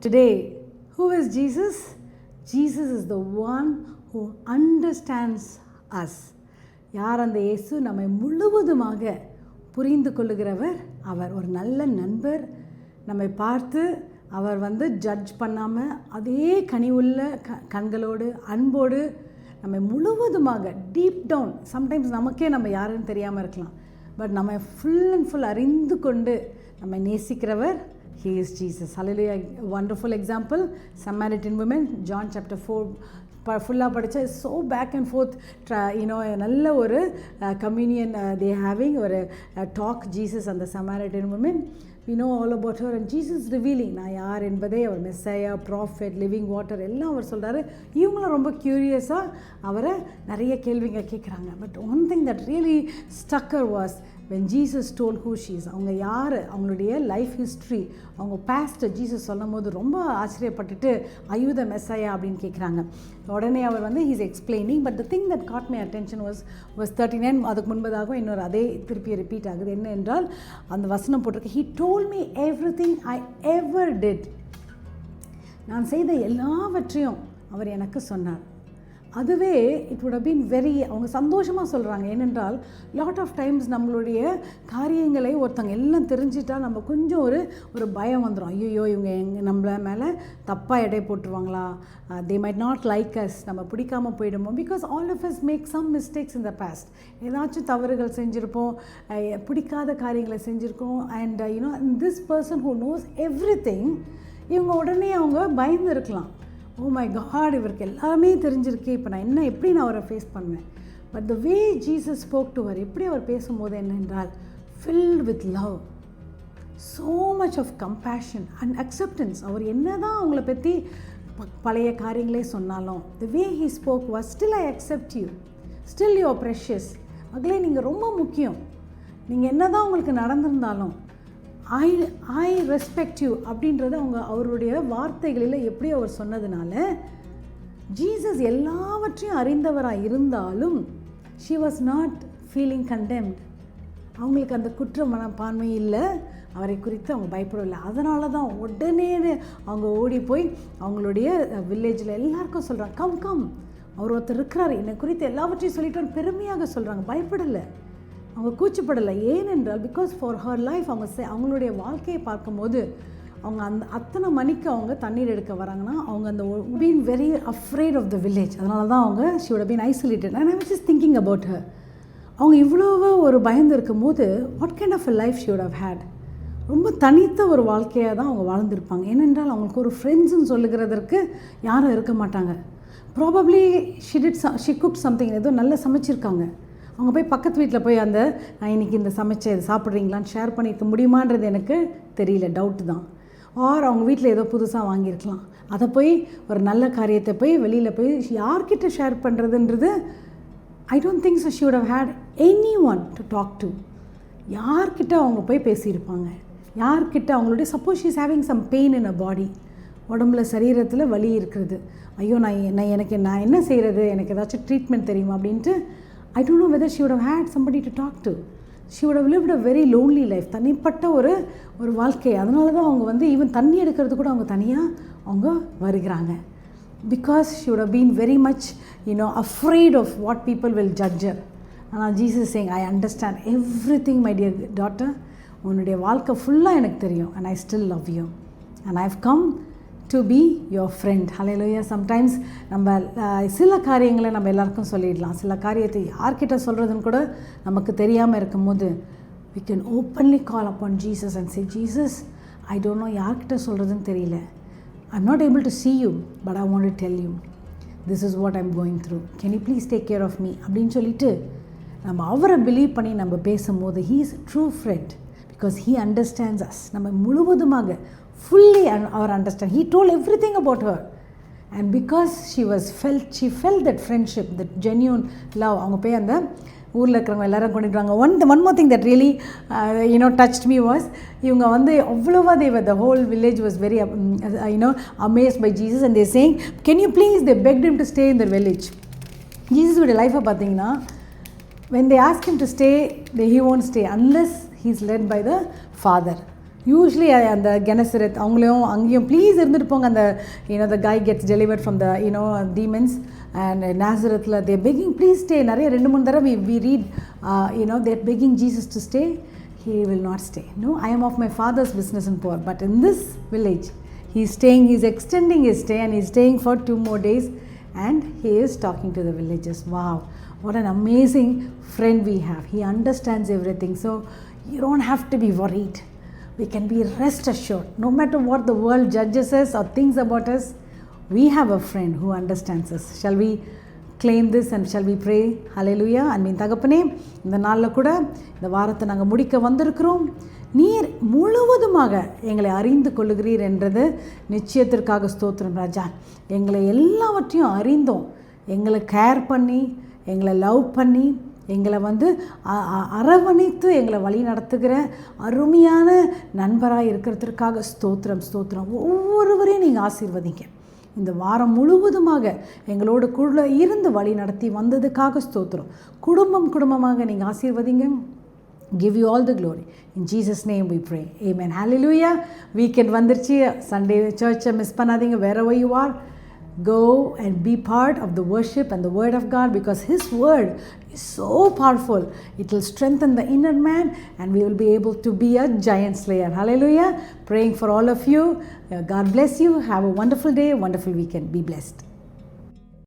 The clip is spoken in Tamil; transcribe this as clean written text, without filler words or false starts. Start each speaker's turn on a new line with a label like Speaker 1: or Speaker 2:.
Speaker 1: Today, who is Jesus? Jesus is the one who understands us. யார் அந்த இயேசு? நம்மை முழுவதுமாக புரிந்து கொள்ளுகிறவர். அவர் ஒரு நல்ல நண்பர். நம்மை பார்த்து அவர் ஜட்ஜ் பண்ணாமல் அதே கனிவுள்ள கண்களோடு அன்போடு நம்மை முழுவதுமாக டீப் டவுன், சம்டைம்ஸ் நமக்கே நம்ம யாருன்னு தெரியாமல் இருக்கலாம், பட் நம்ம ஃபுல் அண்ட் ஃபுல் அறிந்து கொண்டு நம்மை நேசிக்கிறவர். He is Jesus. Hallelujah. Wonderful example. Samaritan women, John chapter 4. ஃபுல்லாக படித்தா ஸோ பேக் அண்ட் ஃபோர்த் நல்ல ஒரு கம்யூனியன் தே ஹேவிங் ஒரு டாக் ஜீசஸ் அந்த Samaritan woman. we know all about her and Jesus revealing நான் யார் என்பதை, அவர் மெஸ்ஸையா, ப்ராஃபெட், லிவிங் வாட்டர் எல்லாம் அவர் சொல்கிறாரு. இவங்களும் ரொம்ப க்யூரியஸாக அவரை நிறைய கேள்விங்க கேட்குறாங்க. But one thing that really stuck her was when Jesus told who she is. அவங்க யார், அவங்களுடைய லைஃப் ஹிஸ்ட்ரி, அவங்க பாஸ்ட் ஜீசஸ் சொல்லும் போது ரொம்ப ஆச்சரியப்பட்டுட்டு அயூத மெஸ்ஸையா அப்படின்னு கேட்குறாங்க. உடனே அவர் he's explaining, but the thing that caught my attention was 39. அதுக்கு முன்பதாக இன்னொரு அதே திருப்பி ரிப்பீட் ஆகுது. என்ன என்றால் அந்த வசனம் போட்டிருக்கு, he told me everything I ever did. நான் செய்த எல்லாவற்றையும் அவர் எனக்கு சொன்னார். அதுவே it would have been very, அவங்க சந்தோஷமாக சொல்கிறாங்க. ஏனென்றால் லாட் ஆஃப் டைம்ஸ் நம்மளுடைய காரியங்களை ஒருத்தவங்க எல்லாம் தெரிஞ்சிட்டால் நம்ம கொஞ்சம் ஒரு பயம் வந்துடும். ஐயோ இவங்க நம்மள மேலே தப்பாக எடை போட்டுருவாங்களா, they might not like us, நம்ம பிடிக்காமல் போயிடுமோ. Because all of us make some mistakes in the past. ஏதாச்சும் தவறுகள் செஞ்சுருப்போம், பிடிக்காத காரியங்களை செஞ்சுருக்கோம். And this person who knows everything, இவங்க உடனே அவங்க பயந்து இருக்கலாம். ஓ மை காட், இவருக்கு எல்லாமே தெரிஞ்சிருக்கே, இப்போ நான் எப்படி நான் அவரை ஃபேஸ் பண்ணுவேன். But the way Jesus spoke to her, எப்படி அவர் பேசும்போது என்னென்றால் filled with love, so much of compassion and acceptance. அவர் என்ன தான் அவங்கள பற்றி பழைய காரியங்களே சொன்னாலும் the way he spoke was still I accept you, still you are precious. மகளே நீங்கள் ரொம்ப முக்கியம், நீங்கள் என்ன தான் உங்களுக்கு நடந்திருந்தாலும் ஐ ரெஸ்பெக்ட் யூ அப்படின்றது அவருடைய வார்த்தைகளில் எப்படி அவர் சொன்னதுனால ஜீசஸ் எல்லாவற்றையும் அறிந்தவராக இருந்தாலும் she was not feeling contempt. அவங்களுக்கு அந்த குற்ற மனப்பான்மை இல்லை, அவரை குறித்து அவங்க பயப்படவில்லை. அதனால தான் உடனே அவங்க ஓடி போய் அவங்களுடைய வில்லேஜில் எல்லாருக்கும் சொல்கிறாங்க, கம் கம், அவர் ஒருத்தர் இருக்கிறார், என்னை குறித்து எல்லாவற்றையும் சொல்லிட்டு பெருமையாக சொல்கிறாங்க. பயப்படலை, அவங்க கூச்சப்படலை. ஏனென்றால் பிகாஸ் ஃபார் ஹர் லைஃப் அவங்களுடைய வாழ்க்கையை பார்க்கும்போது அவங்க அத்தனை மணிக்கு அவங்க தண்ணீர் எடுக்க வராங்கன்னா அவங்க அந்த been very afraid of the village. அதனால தான் அவங்க she would have been isolated. And I was just thinking about her. அவங்க இவ்வளோ ஒரு பயந்து இருக்கும் போது what kind of a life she would have had. ரொம்ப தனித்த ஒரு வாழ்க்கையாக தான் அவங்க வாழ்ந்திருப்பாங்க. ஏனென்றால் அவங்களுக்கு ஒரு ஃப்ரெண்ட்ஸுன்னு சொல்லுகிறதற்கு யாரும் இருக்க மாட்டாங்க. ப்ராபப்ளி ஷி குக் சம்திங், ஏதோ நல்லா சமைச்சிருக்காங்க. அவங்க போய் பக்கத்து வீட்டில் போய் நான் இன்றைக்கி இந்த சமைச்ச இது சாப்பிட்றீங்களான்னு ஷேர் பண்ணியிருக்க முடியுமான்றது எனக்கு தெரியல, டவுட்டு தான். ஆர் அவங்க வீட்டில் ஏதோ புதுசாக வாங்கியிருக்கலாம், அதை போய் ஒரு நல்ல காரியத்தை போய் வெளியில் போய் யார்கிட்ட ஷேர் பண்ணுறதுன்றது I don't think so she would have had anyone to talk to. யார்கிட்ட அவங்க போய் பேசியிருப்பாங்க, யார்கிட்ட அவங்களுடைய suppose she is having some pain in a body, உடம்புல சரீரத்தில் வலி இருக்கிறது, ஐயோ நான் என்ன செய்கிறது, எனக்கு ஏதாச்சும் ட்ரீட்மெண்ட் தெரியுமா அப்படின்ட்டு I don't know whether she would have had somebody to talk to. She would have lived a very lonely life. தனிப்பட்ட ஒரு வாழ்க்கை. அதனால தான் அவங்க ஈவன் தண்ணி எடுக்கிறது கூட அவங்க தனியாக அவங்க வருகிறாங்க. Because she would have been very much afraid of what people will judge her. ஆனால் Jesus saying, I understand everything my dear daughter. உன்னுடைய வாழ்க்கை ஃபுல்லாக எனக்கு தெரியும். And I still love you. And I have come to be your friend. Hallelujah. Sometimes நம்ம சில காரியங்களை நம்ம எல்லாருக்கும் சொல்லிடலாம், சில காரியத்தை யார்கிட்ட சொல்கிறதுன்னு கூட நமக்கு தெரியாமல் இருக்கும்போது we can openly call upon Jesus and say, Jesus, I don't know யார்கிட்ட சொல்கிறதுன்னு தெரியல, I'm not able to see you, but I want to tell you this is what I'm going through, can you please take care of me அப்படின்னு சொல்லிட்டு நம்ம அவரை பிலீவ் பண்ணி நம்ம பேசும்போது he is a true friend because he understands us. நம்ம முழுவதுமாக fully our understand. He told everything about her, and because she felt that friendship, that genuine love. அவங்க போய் அந்த ஊரில் இருக்கிறவங்க எல்லாரும் கொண்டுட்டாங்க. One more thing that really touched me was இவங்க அவ்வளோவா the whole village was very amazed by Jesus, and they saying, can you please, they begged him to stay in their village. Jesus உடைய லைஃப்பை பார்த்தீங்கன்னா when they ask him to stay, he won't stay unless he's led by the Father. Usually அந்த கெனசரத் அவங்களையும் அங்கேயும் ப்ளீஸ் இருந்துட்டு போங்க. அந்த த guy gets delivered from the demons and Nazarethல they're begging please stay. நிறைய 2-3 தடவை we read they're begging Jesus to stay. He will not stay. No, I am of my father's business and poor. But in this village he's staying, he's extending his stay and he's staying for 2 more days and he is talking to the villagers. Wow, what an amazing friend we have. He understands everything, so you don't have to be worried. We can be rest assured. No matter what the world judges us or thinks about us, we have a friend who understands us. Shall we claim this and shall we pray? Hallelujah. அன்பின் தகப்பனே, இந்த நாளில் கூட இந்த வாரத்தை நாங்கள் முடிக்க வந்திருக்கிறோம். நீர் முழுவதுமாக எங்களை அறிந்து கொள்ளுகிறீர் என்றது நிச்சயத்திற்காக ஸ்தோத்திரம் ராஜா. எங்களை எல்லாவற்றையும் அறிந்தோம், எங்களை கேர் பண்ணி, எங்களை லவ் பண்ணி, எங்களை அரவணைத்து எங்களை வழி நடத்துகிற அருமையான நண்பராக இருக்கிறதுக்காக ஸ்தோத்திரம் ஸ்தோத்திரம். ஒவ்வொருவரையும் நீங்கள் ஆசீர்வதிங்க. இந்த வாரம் முழுவதுமாக எங்களோடு கூட இருந்து வழி நடத்தி வந்ததுக்காக ஸ்தோத்திரம். குடும்பமாக நீங்கள் ஆசீர்வதிங்க. Give you all the glory. In Jesus' name we pray. Amen. Hallelujah. Weekend வந்துருச்சு. Sunday church மிஸ் பண்ணாதீங்க. Wherever you are, go and be part of the worship and the word of God, because his word is so powerful. It will strengthen the inner man and we will be able to be a giant slayer. Hallelujah. Praying for all of you. God bless you. Have a wonderful day, a wonderful weekend. Be blessed.